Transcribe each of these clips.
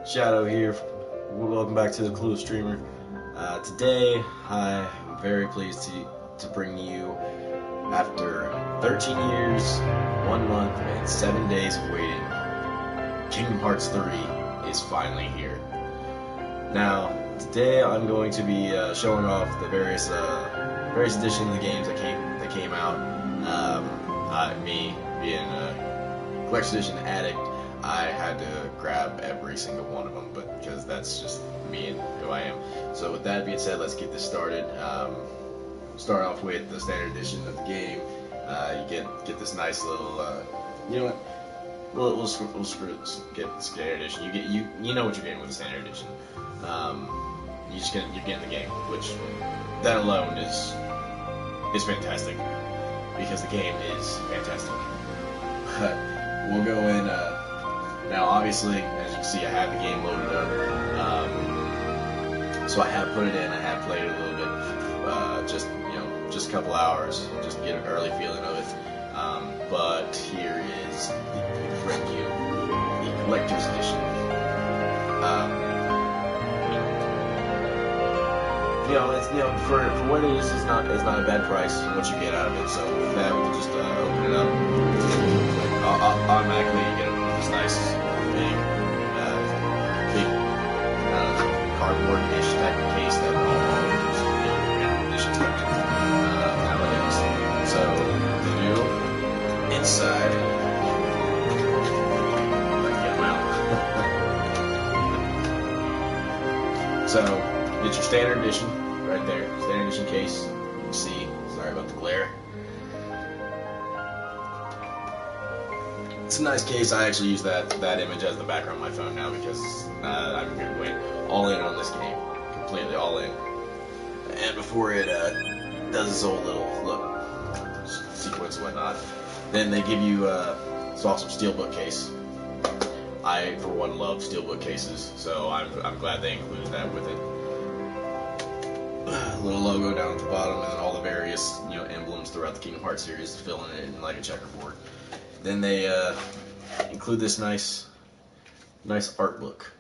Shadow here. Welcome back to the Clueless Streamer. Today, I'm very pleased to bring you, after 13 years, 1 month, and 7 days of waiting, Kingdom Hearts 3 is finally here. Now, today I'm going to be showing off the various editions of the games that came out. Me being a collection edition addict, I had to grab every single one of them, but because that's just me and who I am. So with that being said, let's get this started. Start off with the standard edition of the game. You get this nice little, you know what? We'll get the standard edition. You know what you're getting with the standard edition. You're getting the game, which that alone is fantastic because the game is fantastic. But we'll go in. Now, obviously, as you can see, I have the game loaded up. So I have put it in. I have played it a little bit, just a couple hours, just to get an early feeling of it. But here is the review, the collector's edition. For what it is, it's not a bad price what you get out of it. So with that, we can just open it up. Automatically, you get this nice big cardboard-ish type of case that all edition collections nowadays. So the new inside. Get them out. So get your standard edition right there. Standard edition case. You can see. Sorry about the glare. It's a nice case. I actually use that image as the background on my phone now because I'm going all in on this game, completely all in. And before it does its old little sequence and whatnot, then they give you this awesome steelbook case. I, for one, love steelbook cases, so I'm glad they included that with it. A little logo down at the bottom, and then all the various emblems throughout the Kingdom Hearts series, filling it in like a checkerboard. Then they include this nice art book,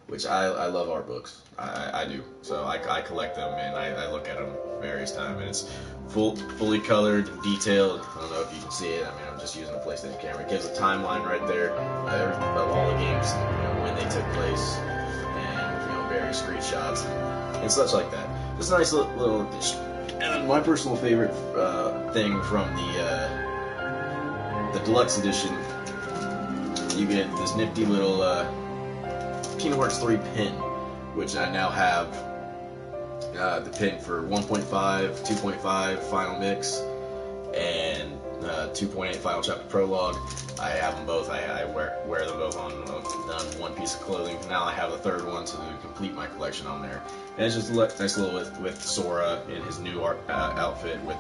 which I love art books. I do. So I collect them and I look at them various times, and it's fully colored, detailed. I don't know if you can see it. I mean, I'm just using a PlayStation camera. It gives a timeline right there of all the games, when they took place, and various screenshots and such like that. Just a nice little addition. And my personal favorite thing from the deluxe edition, you get this nifty little Kingdom Hearts 3 pin, which I now have the pin for 1.5, 2.5 Final Mix, and 2.8 Final Chapter Prologue. I have them both. I wear them both on one piece of clothing. Now I have the third one to complete my collection on there. And it's just nice little with Sora in his new outfit with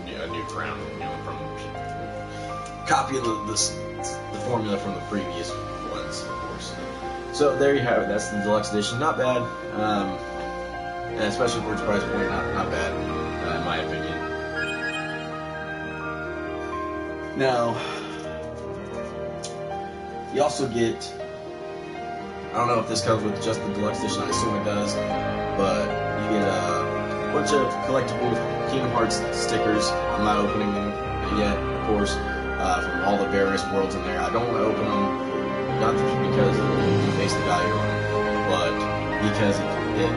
a new crown, from copying the formula from the previous ones, of course. So there you have it. That's the deluxe edition. Not bad, and especially for its price point, not bad, in my opinion. Now, you also get, I don't know if this comes with just the deluxe edition, I assume it does, but you get a bunch of collectible Kingdom Hearts stickers. I'm not opening them yet, of course, from all the various worlds in there. I don't want to open them, not just because of the base the value on it, but because it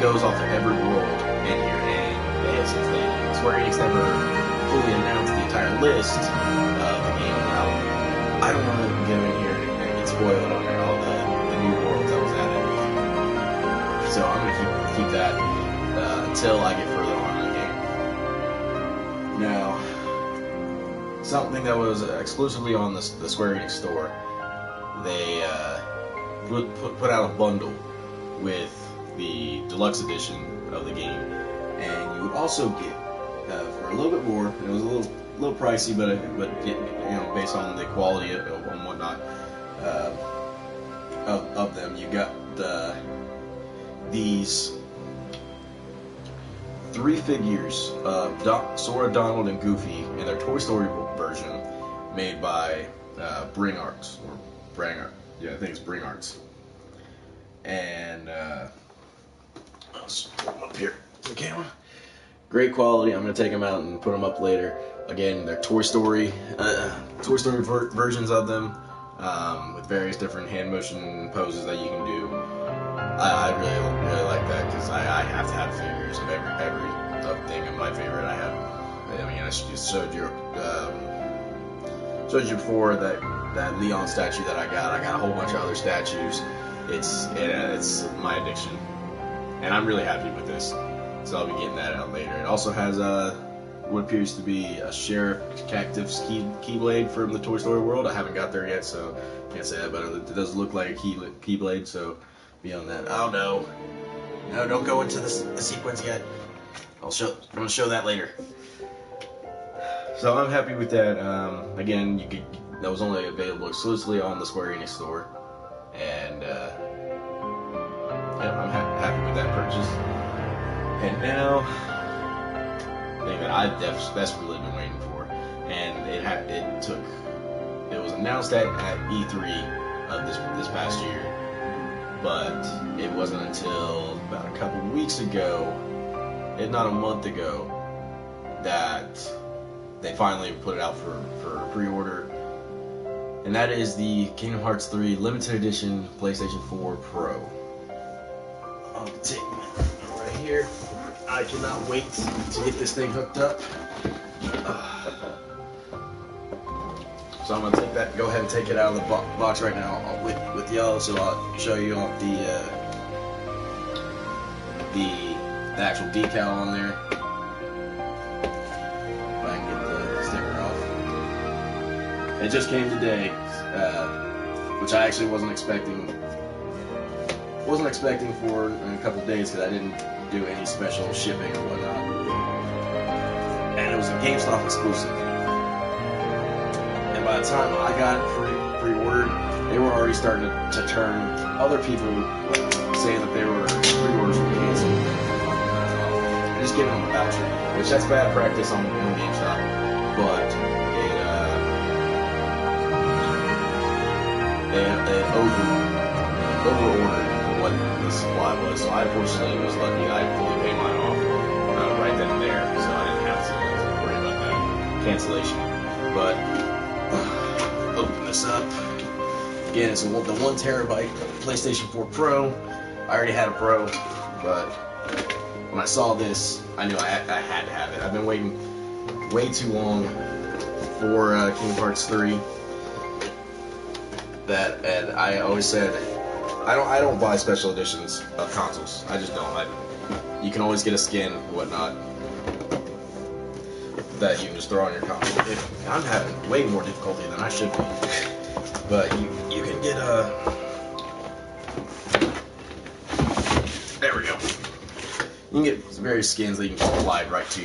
goes off of every world in here, and since Square Enix never fully announced the entire list of the game out, I don't want to go in here and get spoiled on all the new worlds that was added. So I'm going to keep that until I get further on in the game. Now, something that was exclusively on the Square Enix store, they put out a bundle with the deluxe edition of the game, and you would also get for a little bit more. It was a little pricey, but based on the quality and whatnot of them, you got these 3 figures of Sora, Donald, and Goofy in their Toy Story version, made by Bring Arts, or Brang Art. Yeah, I think it's Bring Arts. and I'll just put them up here to the camera. Great quality. I'm gonna take them out and put them up later. Again, they're Toy Story versions of them, with various different hand motion poses that you can do. I really like that because I have to have figures of every thing of my favorite. I have. I mean, I just showed you before that Leon statue that I got. I got a whole bunch of other statues. It's my addiction, and I'm really happy with this. So I'll be getting that out later. It also has what appears to be a Sheriff Cactus Keyblade from the Toy Story world. I haven't got there yet, so can't say that, but it does look like a Keyblade, so be on that. Oh no, don't go into the sequence yet. I'm gonna show that later. So I'm happy with that. Again, that was only available exclusively on the Square Enix store, and yeah, I'm happy with that purchase. And now, the thing that I've desperately been waiting for, and it was announced at E3 of this past year, but it wasn't until about a couple weeks ago, if not a month ago, that they finally put it out for pre-order, and that is the Kingdom Hearts 3 Limited Edition PlayStation 4 Pro. I'll take it right here. I cannot wait to get this thing hooked up. So I'm gonna go ahead and take it out of the box right now with y'all. So I'll show you off the actual decal on there. If I can get the sticker off. It just came today, which I actually wasn't expecting. Wasn't expecting for in a couple of days because I didn't do any special shipping or whatnot. And it was a GameStop exclusive. And by the time I got it pre-ordered, they were already starting to turn other people saying that they were pre-orders were canceled. And just giving them a voucher, which that's bad practice on GameStop. But they over-ordered what the supply was, so I unfortunately was lucky. I fully paid mine off right then and there, so I didn't have to worry about that cancellation. But open this up. Again, it's the 1 terabyte PlayStation 4 Pro. I already had a Pro, but when I saw this, I knew I had to have it. I've been waiting way too long for Kingdom Hearts 3. And I always said, I don't buy special editions of consoles. I just don't. You can always get a skin, whatnot, that you can just throw on your console. I'm having way more difficulty than I should be. But you can get there we go. You can get various skins that you can just apply right to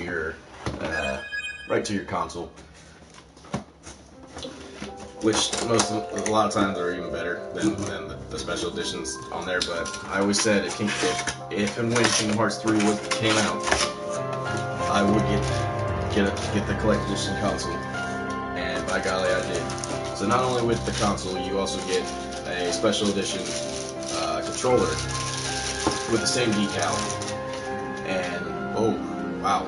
your console. Which a lot of times are even better than the special editions on there. But I always said if and when Kingdom Hearts 3 came out, I would get the collector's edition console, and by golly, I did. So not only with the console, you also get a special edition controller with the same decal. And oh wow!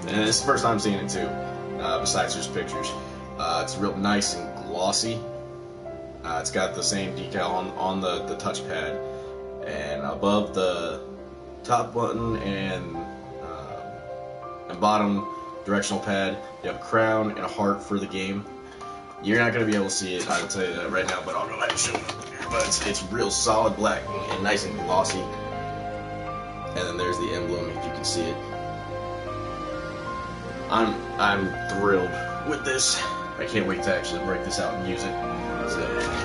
And it's the first time seeing it too. Besides just pictures, it's real nice and glossy. It's got the same decal on the touchpad, and above the top button and bottom directional pad, you have a crown and a heart for the game. You're not going to be able to see it, I will tell you that right now, but I'll go ahead and show you. But it's real solid black and nice and glossy. And then there's the emblem, if you can see it. I'm thrilled with this. I can't wait to actually break this out and use it. So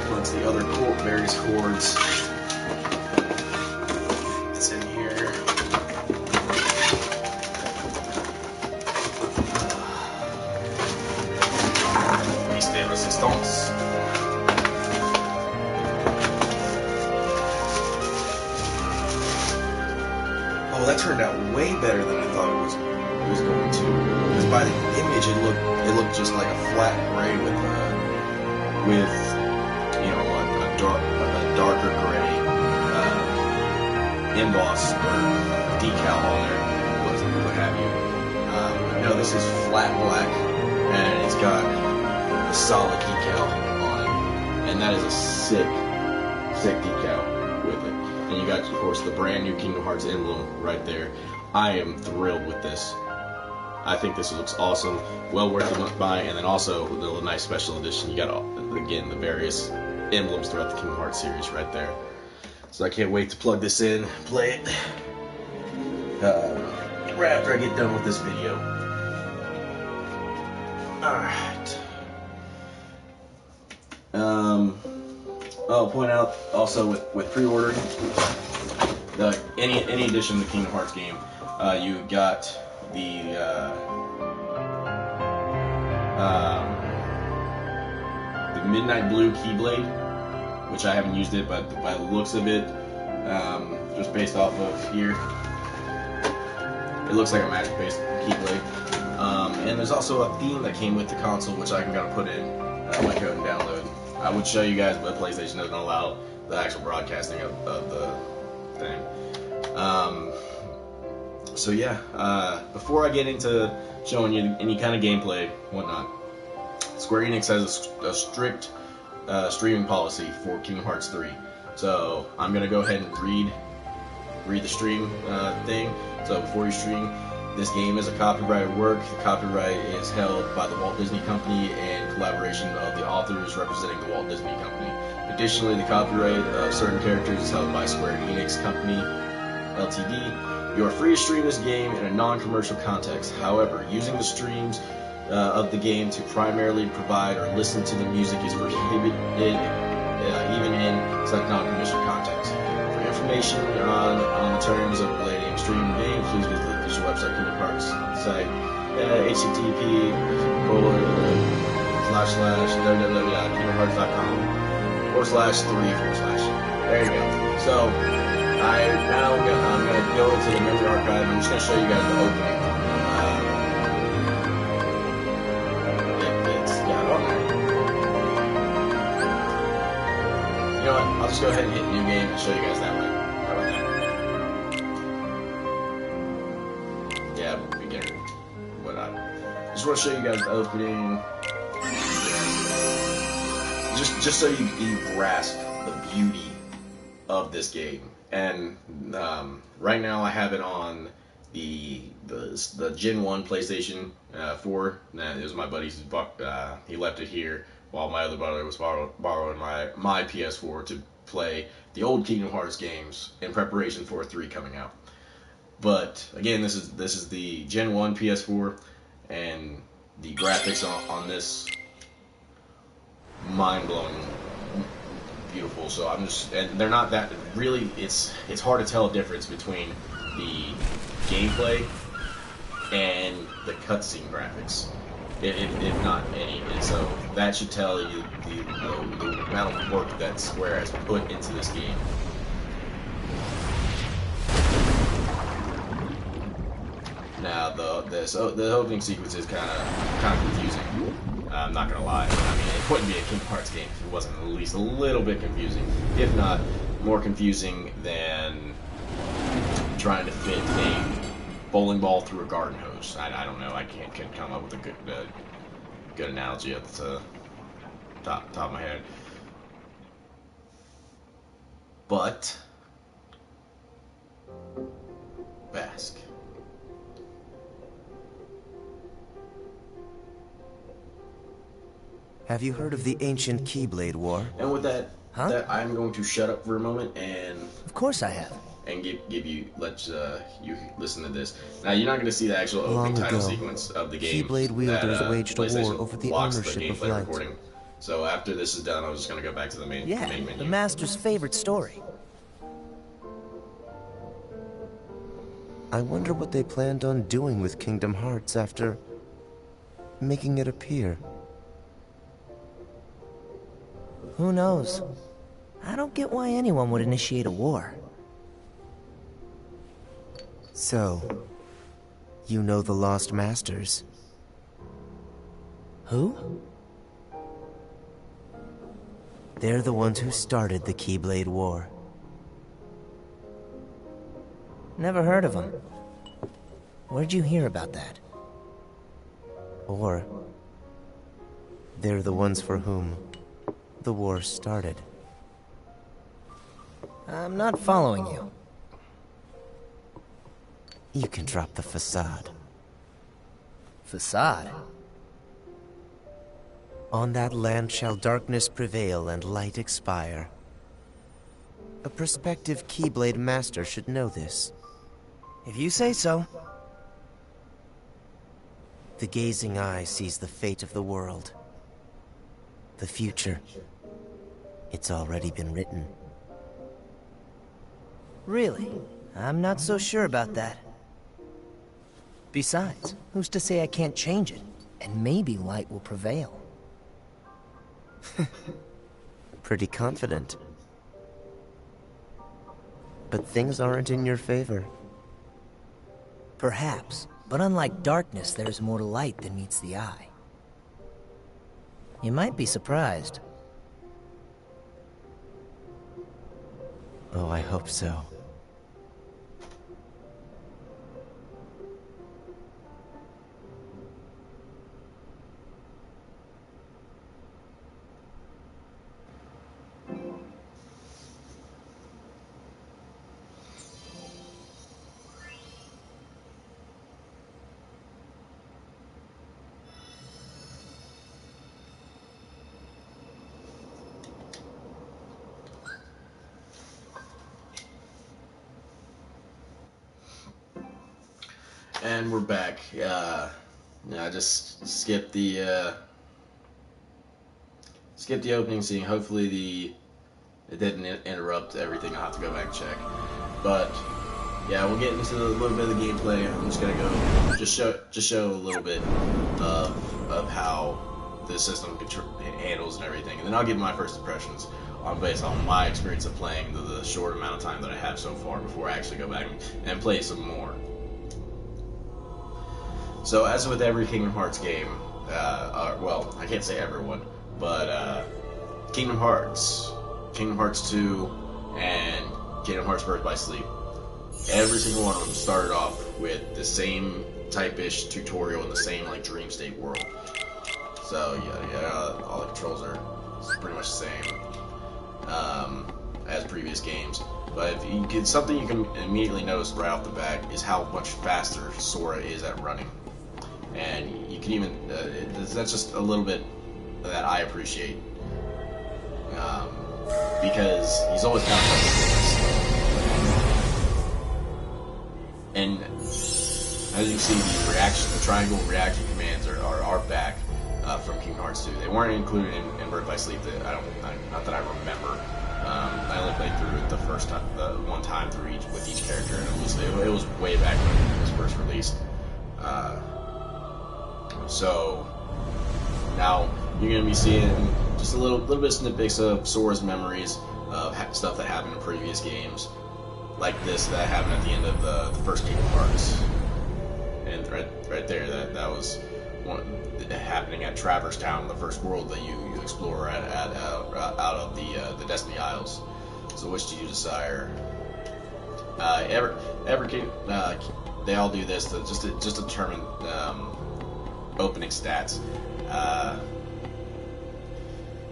amongst the other various cords that's in here. Mis de resistance. Oh, that turned out way better than I thought it was going to. Because by the image, it looked just like a flat gray with you know, a darker gray emboss or decal on there, what have you. No, this is flat black, and it's got a solid decal on it, and that is a sick decal with it. And you got, of course, the brand new Kingdom Hearts emblem right there. I am thrilled with this. I think this looks awesome, well worth the buy, and then also the little nice special edition. You got, again, the various emblems throughout the Kingdom Hearts series right there. So I can't wait to plug this in, play it, right after I get done with this video. Alright. I'll point out also with pre-ordering, any edition of the Kingdom Hearts game, you got the Midnight Blue Keyblade, which I haven't used it, but by the looks of it, just based off of here, it looks like a magic-based Keyblade. And there's also a theme that came with the console, which I'm gonna put in my code and download. I would show you guys, but PlayStation doesn't allow the actual broadcasting of the thing. So yeah, before I get into showing you any kind of gameplay, whatnot, Square Enix has a strict streaming policy for Kingdom Hearts 3. So I'm gonna go ahead and read the stream thing. So before you stream, this game is a copyrighted work. The copyright is held by the Walt Disney Company and collaboration of the authors representing the Walt Disney Company. Additionally, the copyright of certain characters is held by Square Enix Company Ltd. You are free to stream this game in a non-commercial context. However, using the streams of the game to primarily provide or listen to the music is prohibited even in such non-commercial context. For information on the terms of letting stream the game, please visit the official website Kingdom Hearts site, http://www.kingdomhearts.com/3/. There you go. So I'm gonna go into the memory archive. I'm just gonna show you guys the opening. It's got on there. You know what? I'll just go ahead and hit new game and show you guys that way. How about that? Yeah, beginner. Whatnot. Just want to show you guys the opening. Just so you grasp the beauty of this game. And right now I have it on the Gen 1 PlayStation 4. It was my buddy's. He left it here while my other brother was borrowing my PS4 to play the old Kingdom Hearts games in preparation for 3 coming out. But again, this is the Gen 1 PS4, and the graphics on this, mind-blowing beautiful. So and they're not that really. It's hard to tell a difference between the gameplay and the cutscene graphics, if not any. And so that should tell you the amount of work that Square has put into this game. Now the opening sequence is kind of confusing. I'm not gonna lie. I mean, it wouldn't be a Kingdom Hearts game if it wasn't at least a little bit confusing, if not more confusing than trying to fit a bowling ball through a garden hose. I don't know. I can't come up with a good analogy at the top of my head. But Bask. Have you heard of the ancient Keyblade War? And with that, I'm going to shut up for a moment and... Of course I have. And give you, you listen to this. Now, you're not going to see the actual opening title sequence of the game. Keyblade wielders waged a war over the ownership of light. Recording. So after this is done, I'm just going to go back to the main menu. The Master's favorite story. I wonder what they planned on doing with Kingdom Hearts after making it appear. Who knows? I don't get why anyone would initiate a war. So, you know the Lost Masters? Who? They're the ones who started the Keyblade War. Never heard of them. Where'd you hear about that? Or they're the ones for whom the war started. I'm not following you. You can drop the facade. Facade? On that land shall darkness prevail and light expire. A prospective Keyblade master should know this. If you say so. The gazing eye sees the fate of the world. The future. It's already been written. Really? I'm not so sure about that. Besides, who's to say I can't change it? And maybe light will prevail. Pretty confident. But things aren't in your favor. Perhaps, but unlike darkness, there's more to light than meets the eye. You might be surprised. Oh, I hope so. And we're back. I just skipped the opening scene. Hopefully it didn't interrupt everything. I'll have to go back and check. But yeah, we'll get into a little bit of the gameplay. I'm just gonna go just show a little bit of how the system handles and everything, and then I'll give my first impressions based on my experience of playing the short amount of time that I have so far before I actually go back and play some more. So, as with every Kingdom Hearts game, well, I can't say everyone, but Kingdom Hearts 2, and Kingdom Hearts Birth by Sleep, every single one of them started off with the same type-ish tutorial in the same Dream State world. So yeah, all the controls are pretty much the same as previous games. But if you get something you can immediately notice right off the bat is how much faster Sora is at running. And you can even, that's just a little bit that I appreciate. Because he's always kind of and as you can see, the triangle reaction commands are back from Kingdom Hearts 2. They weren't included in Birth by Sleep. Not that I remember. I only played through it the first time, one time through with each character, and it was way back when it was first released. So now you're going to be seeing just a little bit of snippets of Sora's memories of stuff that happened in previous games, like this that happened at the end of the first Kingdom Hearts, and right there that was happening at Traverse Town, the first world that you explore out of the Destiny Isles. So which do you desire? They all do this to just determine opening stats.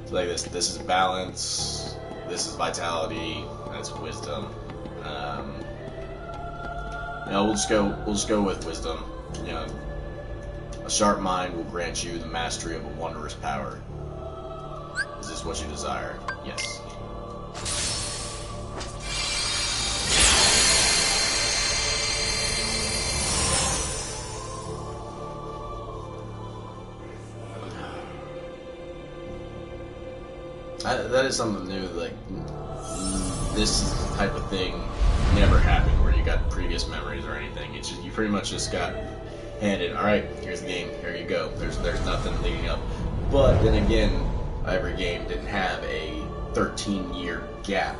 So like this is balance, this is vitality, that's wisdom. We'll just go with wisdom. A sharp mind will grant you the mastery of a wondrous power. Is this what you desire? Yes. That is something new. This type of thing never happened where you got previous memories or anything. It's just, you pretty much just got handed, all right, here's the game, here you go. There's nothing leading up. But then again, every game didn't have a 13-year gap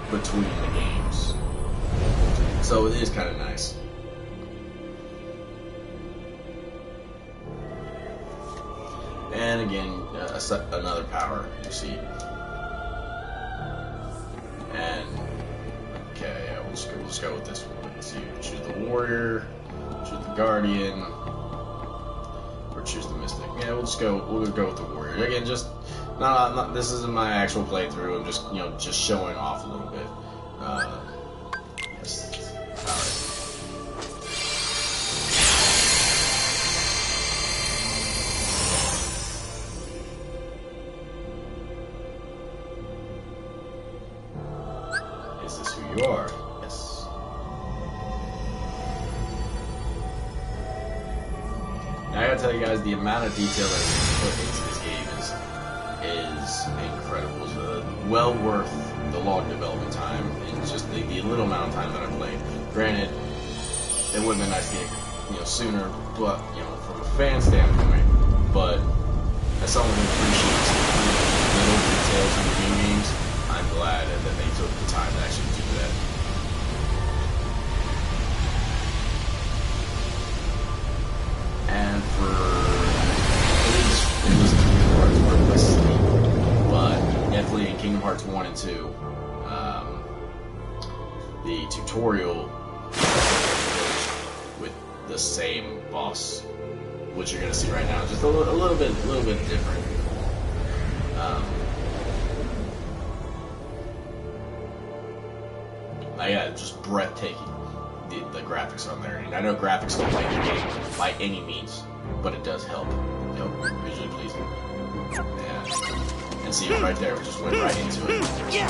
between the games, so it is kind of nice. And again, another power, you see. And okay, Let's go with this one. Let's see. Choose the warrior, choose the guardian, or choose the mystic. Yeah, we'll go with the warrior. Again, just not this isn't my actual playthrough. I'm just just showing off a little bit. Yes. Alright. Is this who you are? Yes. Now I gotta tell you guys, the amount of detail that's put into this game is incredible. It's well worth the long development time and just the little amount of time that I played. Granted, it would have been nice to get sooner, but from a fan standpoint. But as someone who appreciates little details in video games, I'm glad that they took the time to actually do that. And for it was Kingdom Hearts worth listening, but definitely in Kingdom Hearts 1 and 2, the tutorial with the same boss, which you're gonna see right now, just a little bit different. Yeah, just breathtaking. The graphics on there, and I know graphics don't make the game by any means, but it does help. Visually pleasing. Yeah. And see, right there, we just went right into it. Yeah.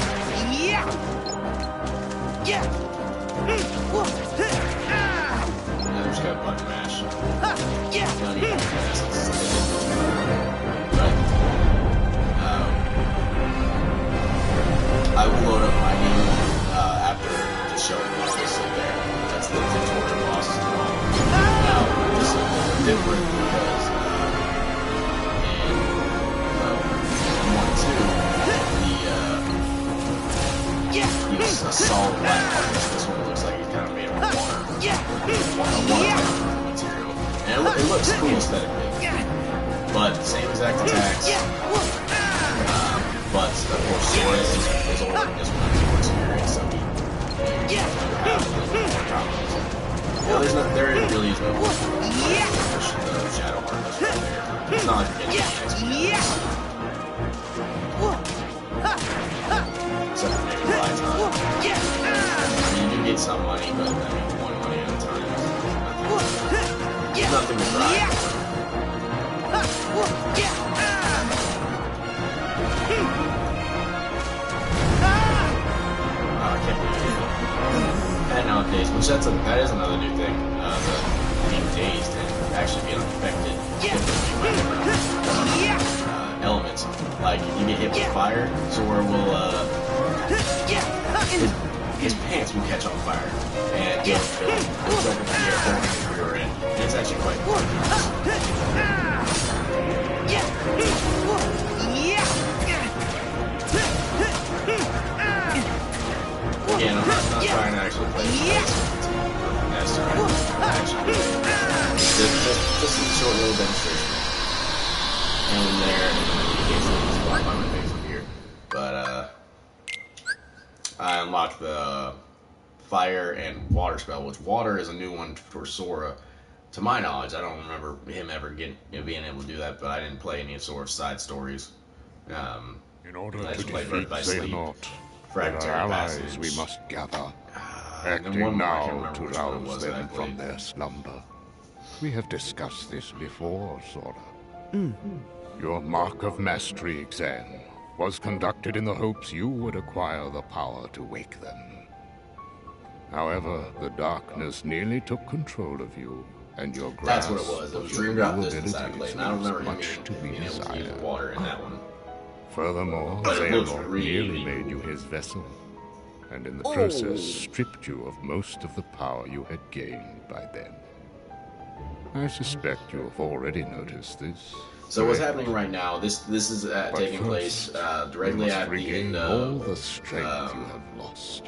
Now there's got button mash. Not even fast. But I will load up my game after just showing you this right there. That's the tutorial boss and all. Now this is a little different because in 1-2 he was a solid black artist. This one looks like he's kind of made of water material, and it looks cool aesthetically. But same exact attacks. But of course, Sora is older than this one, has more experience, so he have a little bit more confidence. Well, there really is no push the Shadow Heart that's right there. It's not like you're getting any XP. Except for maybe Raiton. I mean, you do get some money, but I mean, one money at a time. Nothing to cry for. I can't believe it. And nowadays, which that is another new thing. The being dazed and actually being affected differently by elements. Like if you get hit with fire, Sora will his pants will catch on fire, and he'll jump into the air going into the rear end. And it's actually quite cool. Again, I'm not trying to actually play this actually. Just a short little demonstration. And there, you can't see this block by my face up here. But I unlocked the fire and water spell, which water is a new one for Sora. To my knowledge, I don't remember him ever being able to do that, but I didn't play any of Sora's side stories. In order I to just played Birth defeat by Sleep, Xehanort, with Fragmentary our allies Passage. we must gather, And acting one more, I can't now remember to which one it rouse was that I them from played. their slumber. We have discussed this before, Sora. Your Mark of Mastery exam was conducted in the hopes you would acquire the power to wake them. However, the darkness nearly took control of you, and your grasp That's what it was. It was of Dream your Drop new Distance that I played, and I don't abilities remember him much to be being able to use desired. water in that one. Furthermore, But it looks Xehanort really nearly made you his vessel, and in the process stripped you of most of the power you had gained by then. I suspect you have already noticed this. So what's correct? happening right now? This is But taking place first, you directly must at the regain end all of the strength you have lost.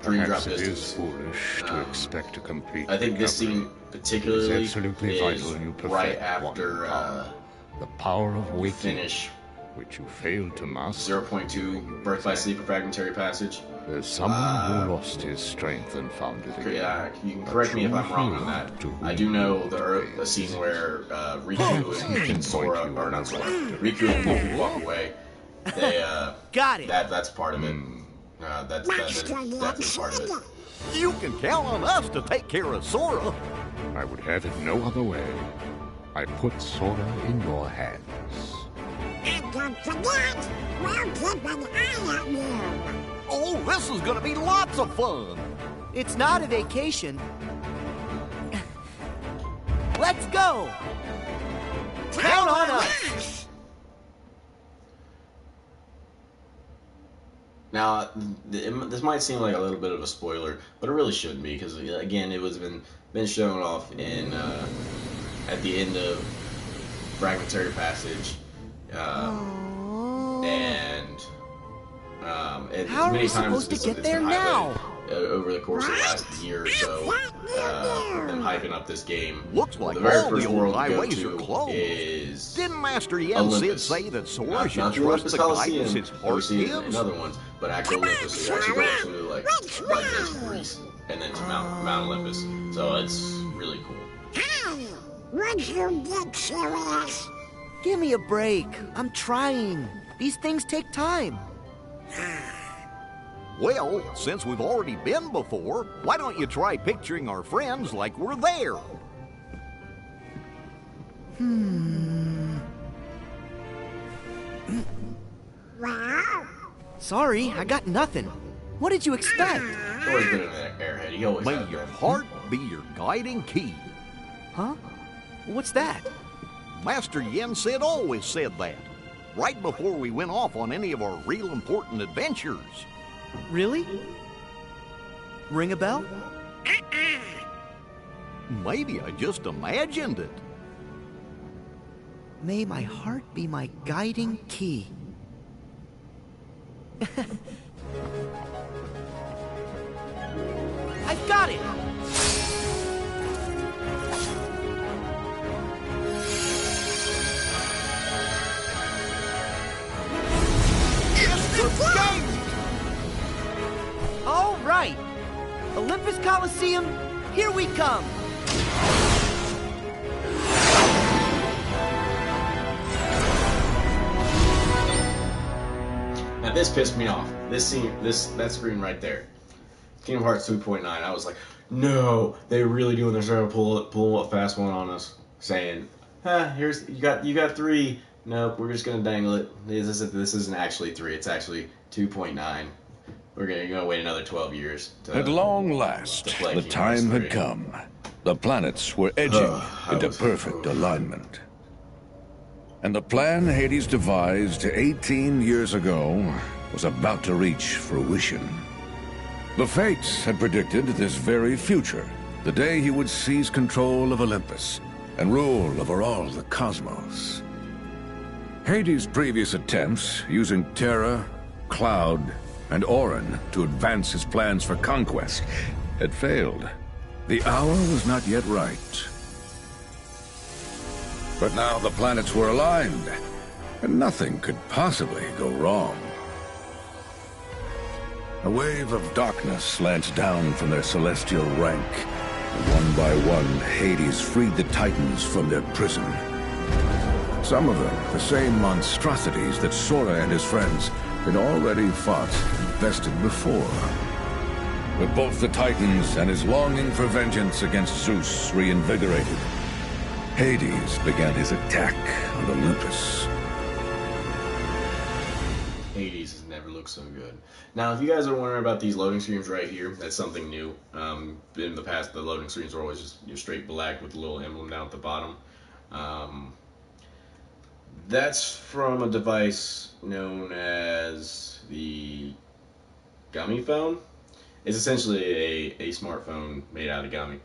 Dream Drop Perhaps it is Distance. foolish to expect a complete I think this recovery. scene particularly It's absolutely is vital you perfect right one after power. The power of you waking finish which you failed to master. 0.2 Birth by Sleep or Fragmentary Passage. There's someone who lost his strength and found it again. Yeah, you can correct me if I'm wrong on that. I do know the scene where Riku and Sora, or not Sora, Riku and Luffy walk away. They Got it. That's part of it. That is definitely part of it. You can count on us to take care of Sora. I would have it no other way. I put Sora in your hands. And don't forget, we'll keep an eye on you. Oh, this is gonna be lots of fun. It's not a vacation. Let's go! Count on us! Now, this might seem like a little bit of a spoiler, but it really shouldn't be, because again, it was been shown off in at the end of Fragmentary Passage, and How are many we times supposed to it's get been there highlighted, now? over the course of the last year or so, them hyping up this game. Looks like the very all first the old world to go highways to are closed. is Didn't Master Yen Olympus. say that Sora Not should the trust Olympus the Coliseum, guidance his that we heart see in gives? other ones, but actual Olympus. So you actually go up to like Greece, and then to Mount Olympus. So it's really cool. Hey, would you get serious? Give me a break. I'm trying. These things take time. Well, since we've already been before, why don't you try picturing our friends like we're there? Well, Sorry, I got nothing. What did you expect? Always been an airhead. He always May has your been. heart be your guiding key. Huh? What's that? Master Yen always said that, right before we went off on any of our real important adventures. Really? Ring a bell? Maybe I just imagined it. May my heart be my guiding key. I've got it! All right! Olympus Coliseum, here we come! Now this pissed me off. This scene, that screen right there. Kingdom Hearts 2.9. I was like, no, they really doing this. They're gonna pull a fast one on us, saying, here's you got 3. Nope, we're just gonna dangle it. This isn't actually 3. It's actually 2.9. You're gonna wait another 12 years. At long last, play the Kingdom time Hearts 3. had come. The planets were edging I into was perfect so- alignment. And the plan Hades devised 18 years ago was about to reach fruition. The Fates had predicted this very future, the day he would seize control of Olympus and rule over all the cosmos. Hades' previous attempts, using Terra, Cloud, and Auron to advance his plans for conquest, had failed. The hour was not yet right. But now the planets were aligned, and nothing could possibly go wrong. A wave of darkness slanced down from their celestial rank, and one by one, Hades freed the Titans from their prison. Some of them, the same monstrosities that Sora and his friends had already fought and bested before. With both the Titans and his longing for vengeance against Zeus reinvigorated, Hades began his attack on Olympus. Hades has never looked so good. Now, if you guys are wondering about these loading screens right here, that's something new. In the past, the loading screens were always just straight black with a little emblem down at the bottom. That's from a device known as the Gummy Phone. It's essentially a smartphone made out of gum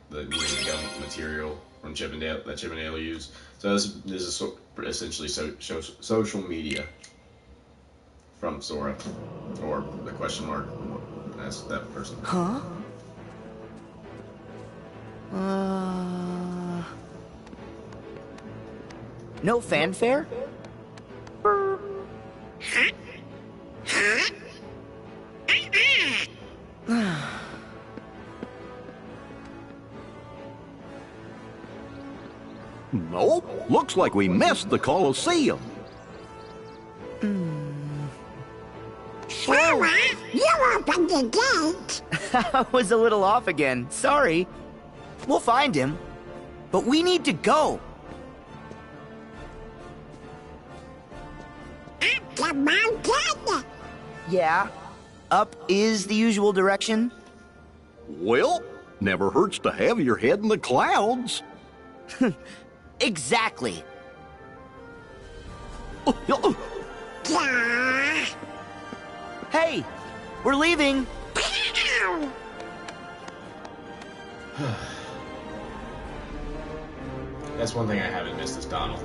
material from Chippendale that Chippendale used. So this is essentially social media from Sora, or the question mark. That's that person. Huh? No fanfare? Nope. Looks like we missed the Colosseum. Sora, you opened the gate. I was a little off again. Sorry. We'll find him. But we need to go. Up the mountain. Yeah. Up is the usual direction. Well, never hurts to have your head in the clouds. Exactly. Yeah. Hey, we're leaving. Pow. That's one thing I haven't missed is Donald.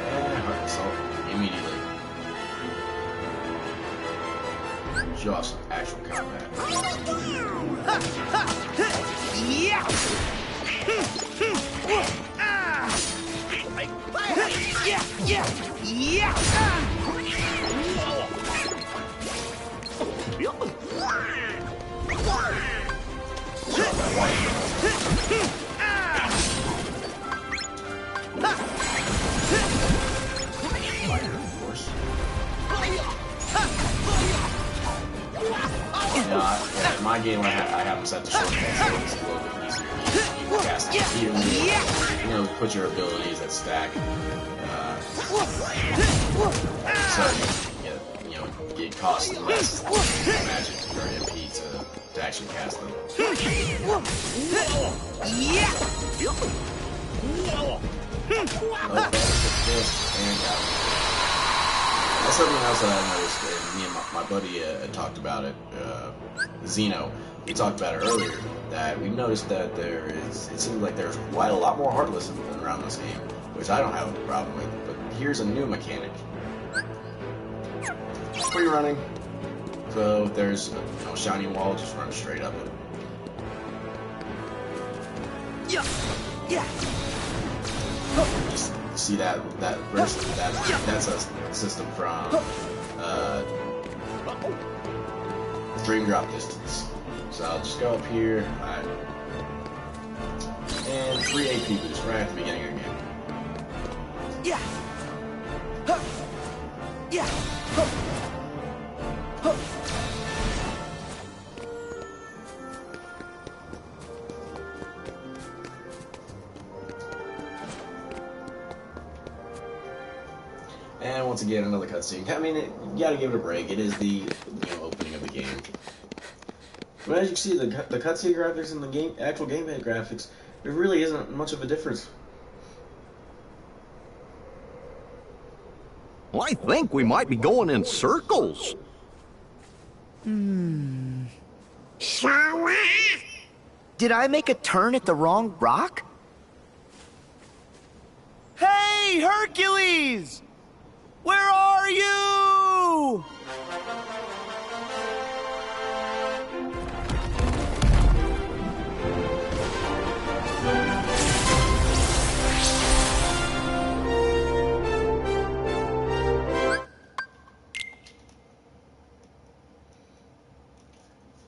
And heart assault immediately. Show off some actual combat. Yeah. Yeah. Yeah, my game I have them set to short hand, so it's a little bit easier. You can cast it immediately. You know, put your abilities at stack. So it costs less magic or MP to actually cast them. That's something else that I noticed, and me and my buddy talked about it, Zeno. We talked about it earlier, that we noticed that it seems like there's quite a lot more Heartless around this game, which I don't have a problem with, but here's a new mechanic. Free running. So if there's a shiny wall, just run straight up it. Just see that burst? That's a system from Dream Drop Distance. So I'll just go up here, and 3 AP boost right at the beginning of the game. And once again, another cutscene. I mean, you gotta give it a break. It is the opening of the game. But as you can see, the cutscene graphics and the actual gameplay graphics, there really isn't much of a difference. Well, I think we might be going in circles. Sora. Did I make a turn at the wrong rock? Hey, Hercules! Where are you?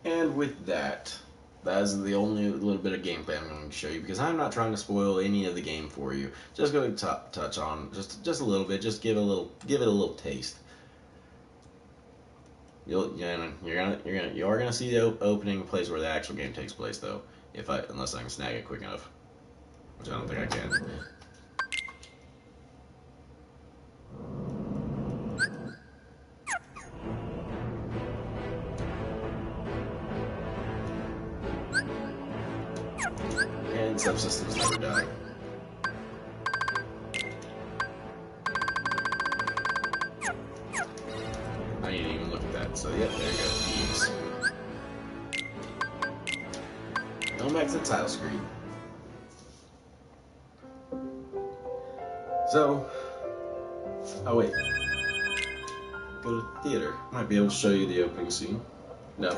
And with that is the only little bit of gameplay I'm going to show you, because I'm not trying to spoil any of the game for you. Just going to touch on just a little bit, just give it a little taste. You're gonna see the opening place where the actual game takes place, though, unless I can snag it quick enough, which I don't think I can. And subsystems never die. I didn't even look at that, so yep, there you go, Thieves. Going back to the title screen. So, oh wait. Go to theater. Might be able to show you the opening scene. No.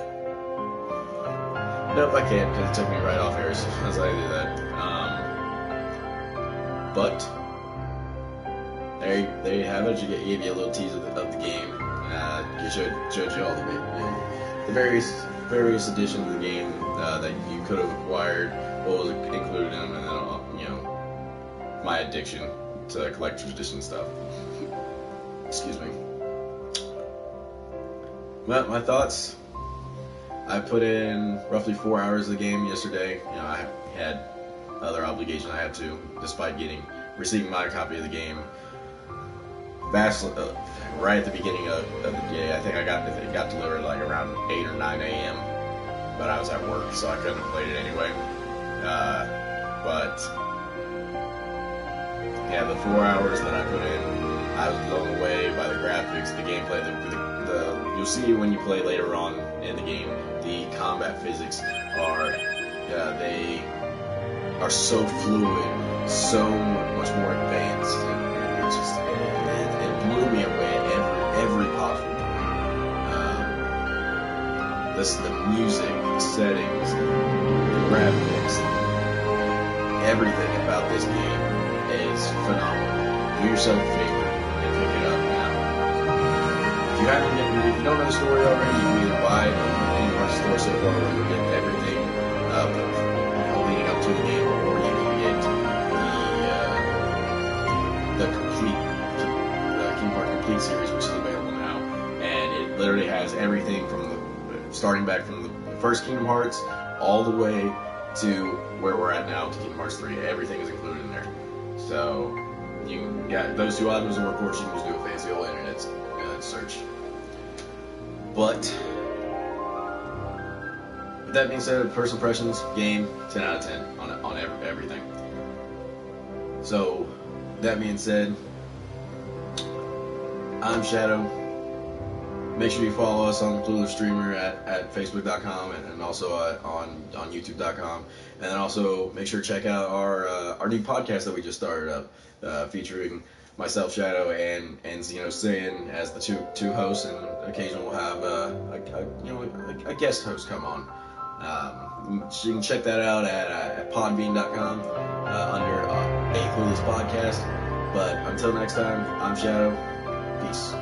Nope, I can't, because it took me right off here as I do that. But there you have it. You gave you a little teaser of the game. It showed you all the various editions of the game that you could have acquired, what was included in them, and then my addiction to collector's edition stuff. Excuse me. Well, my thoughts. I put in roughly 4 hours of the game yesterday. I had other obligations I had to, despite receiving my copy of the game right at the beginning of the day. I think it got delivered like around 8 or 9 a.m. But I was at work, so I couldn't have played it anyway. But yeah, the 4 hours that I put in, I was blown away by the graphics, the gameplay. You'll see when you play later on in the game, the combat physics they are so fluid, so much more advanced. It blew me away at every possible point. The music, the settings, the graphics, everything about this game is phenomenal. Do yourself a favor and pick it up now. If you don't know the story already, you can either buy it in our store so far where you get everything leading up to the game, or you can get the complete Kingdom Hearts Complete series, which is available now, and it literally has everything from starting back from the first Kingdom Hearts all the way to where we're at now to Kingdom Hearts 3. Everything is included in there. So you got those two items, or of course you can just do a fancy old internet search. But with that being said, first impressions, game 10 out of 10 on everything. So that being said, I'm Shadow. Make sure you follow us on Clueless Streamer at Facebook.com and also on YouTube.com. And then also make sure to check out our new podcast that we just started up, featuring myself, Shadow, and Xeno Sin as the two hosts, and occasionally we'll have a guest host come on. So you can check that out at podbean.com under A Clueless Podcast. But until next time, I'm Shadow. Peace.